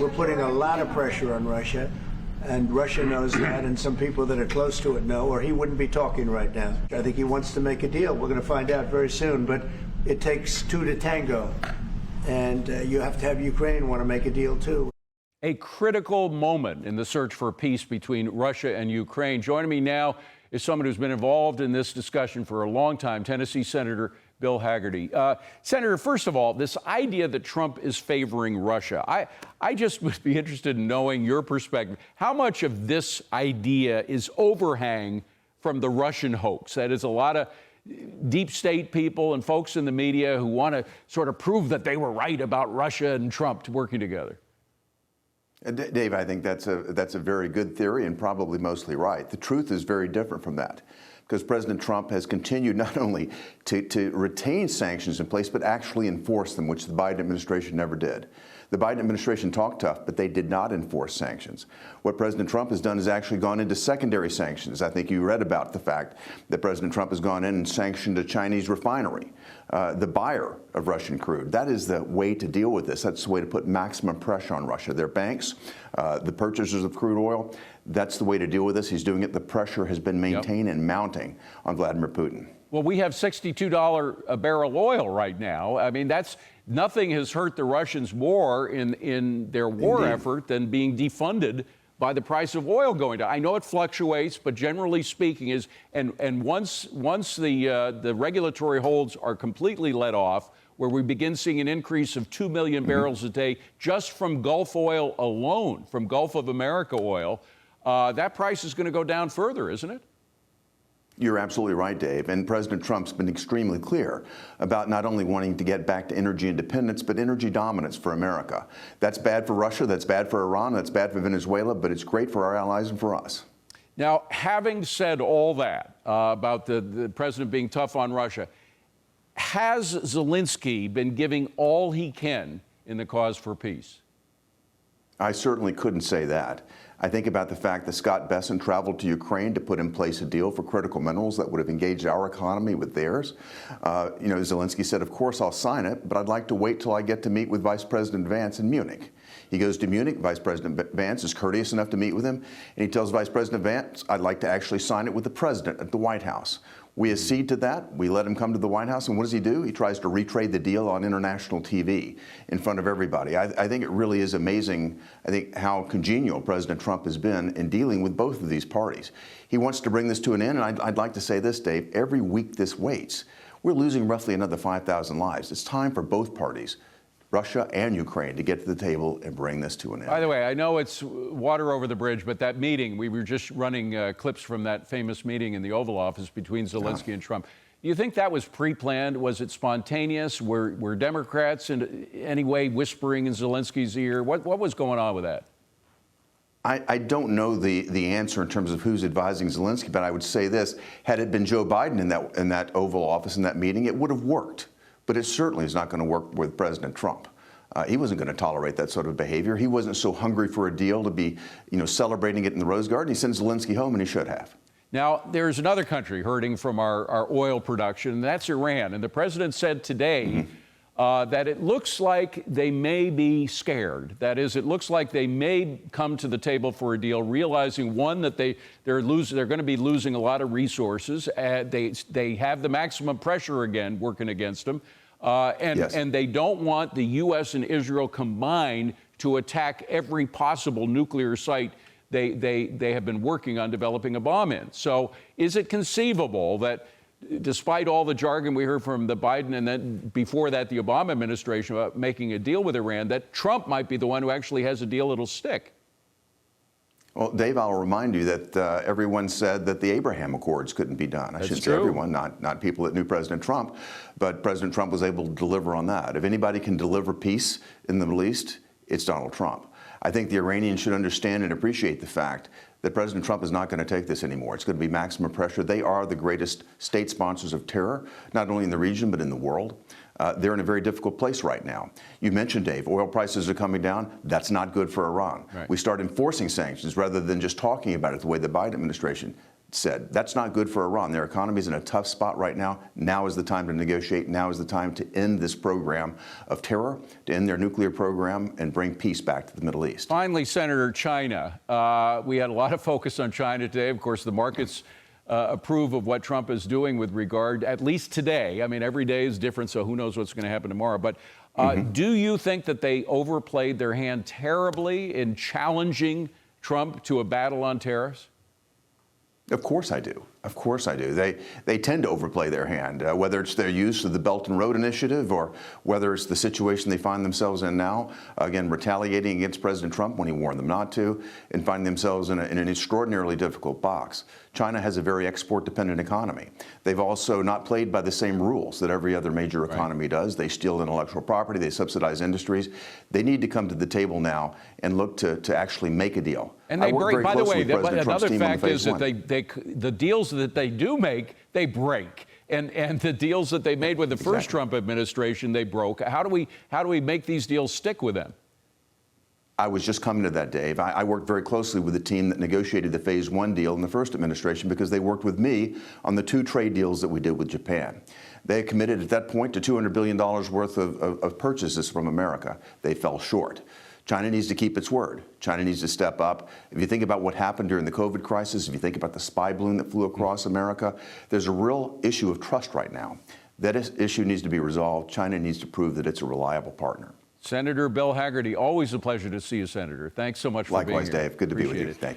We're putting a lot of pressure on Russia, and Russia knows that, and some people that are close to it know, or he wouldn't be talking right now. I think he wants to make a deal. We're going to find out very soon, but it takes two to tango, and you have to have Ukraine want to make a deal too. A critical moment in the search for peace between Russia and Ukraine. Joining me now is someone who's been involved in this discussion for a long time, Tennessee Senator Bill Hagerty. Senator, first of all, this idea that Trump is favoring Russia, I just would be interested in knowing your perspective. How much of this idea is overhang from the Russian hoax? That is, a lot of deep state people and folks in the media who want to sort of prove that they were right about Russia and Trump working together. Dave, I think that's a very good theory and probably mostly right. The truth is very different from that, because President Trump has continued not only to retain sanctions in place, but actually enforce them, which the Biden administration never did. The Biden administration talked tough, but they did not enforce sanctions. What President Trump has done is actually gone into secondary sanctions. I think you read about the fact that President Trump has gone in and sanctioned a Chinese refinery, the buyer of Russian crude. That is the way to deal with this. That's the way to put maximum pressure on Russia. Their banks, the purchasers of crude oil, that's the way to deal with this. He's doing it. The pressure has been maintained and mounting on Vladimir Putin. Well, we have $62 a barrel oil right now. I mean, nothing has hurt the Russians more in their war effort than being defunded by the price of oil going down. I know it fluctuates, but generally speaking and once the regulatory holds are completely let off, where we begin seeing an increase of 2 million barrels a day just from Gulf oil alone, from Gulf of America oil, that price is going to go down further, isn't it? You're absolutely right, Dave. And President Trump's been extremely clear about not only wanting to get back to energy independence, but energy dominance for America. That's bad for Russia, that's bad for Iran, that's bad for Venezuela, but it's great for our allies and for us. Now, having said all that about the president being tough on Russia, has Zelensky been giving all he can in the cause for peace? I certainly couldn't say that. I think about the fact that Scott Bessent traveled to Ukraine to put in place a deal for critical minerals that would have engaged our economy with theirs. Zelensky said, of course, I'll sign it, but I'd like to wait till I get to meet with Vice President Vance in Munich. He goes to Munich. Vice President Vance is courteous enough to meet with him, and he tells Vice President Vance, I'd like to actually sign it with the president at the White House. We accede to that. We let him come to the White House, and what does he do? He tries to retrade the deal on international TV in front of everybody. I think it really is amazing, I think, how congenial President Trump has been in dealing with both of these parties. He wants to bring this to an end, and I'd like to say this, Dave, every week this waits, we're losing roughly another 5,000 lives. It's time for both parties, Russia and Ukraine, to get to the table and bring this to an end. By the way, I know it's water over the bridge, but that meeting, we were just running clips from that famous meeting in the Oval Office between Zelensky and Trump. Do you think that was pre-planned? Was it spontaneous? Were Democrats in any way whispering in Zelensky's ear? What was going on with that? I don't know the answer in terms of who's advising Zelensky, but I would say this: had it been Joe Biden in that Oval Office in that meeting, it would have worked. But it certainly is not going to work with President Trump. He wasn't going to tolerate that sort of behavior. He wasn't so hungry for a deal to be, celebrating it in the Rose Garden. He sent Zelensky home, and he should have. Now, there's another country hurting from our oil production, and that's Iran. And the president said today that it looks like they may be scared. That is, it looks like they may come to the table for a deal, realizing, one, that they're going to be losing a lot of resources. They have the maximum pressure again working against them. And they don't want the U.S. and Israel combined to attack every possible nuclear site they have been working on developing a bomb in. So is it conceivable that, despite all the jargon we heard from the Biden and then before that the Obama administration about making a deal with Iran, that Trump might be the one who actually has a deal that'll stick? Well, Dave, I'll remind you that everyone said that the Abraham Accords couldn't be done. I shouldn't say everyone, not people that knew President Trump, but President Trump was able to deliver on that. If anybody can deliver peace in the Middle East, it's Donald Trump. I think the Iranians should understand and appreciate the fact that President Trump is not going to take this anymore. It's going to be maximum pressure. They are the greatest state sponsors of terror, not only in the region, but in the world. They're in a very difficult place right now. You mentioned, Dave, oil prices are coming down. That's not good for Iran. Right. We start enforcing sanctions rather than just talking about it the way the Biden administration said. That's not good for Iran. Their economy is in a tough spot right now. Now is the time to negotiate. Now is the time to end this program of terror, to end their nuclear program, and bring peace back to the Middle East. Finally, Senator, China. We had a lot of focus on China today. Of course, the markets approve of what Trump is doing with regard, at least today. I mean, every day is different, so who knows what's going to happen tomorrow. But do you think that they overplayed their hand terribly in challenging Trump to a battle on tariffs? Of course I do. Of course I do. They tend to overplay their hand, whether it's their use of the Belt and Road Initiative or whether it's the situation they find themselves in now, again, retaliating against President Trump when he warned them not to, and finding themselves in an extraordinarily difficult box. China has a very export-dependent economy. They've also not played by the same rules that every other major economy does. They steal intellectual property. They subsidize industries. They need to come to the table now and look to actually make a deal. And they break, by the way, another fact is that the deals that they do make, they break. And the deals that they made with the first Trump administration, they broke. How do we make these deals stick with them? I was just coming to that, Dave. I worked very closely with the team that negotiated the Phase 1 deal in the first administration because they worked with me on the 2 trade deals that we did with Japan. They committed at that point to $200 billion worth of purchases from America. They fell short. China needs to keep its word. China needs to step up. If you think about what happened during the COVID crisis, if you think about the spy balloon that flew across America, there's a real issue of trust right now. That issue needs to be resolved. China needs to prove that it's a reliable partner. Senator Bill Hagerty, always a pleasure to see you, Senator. Thanks so much for being here. Likewise, Dave. Good to be with you. Thank you.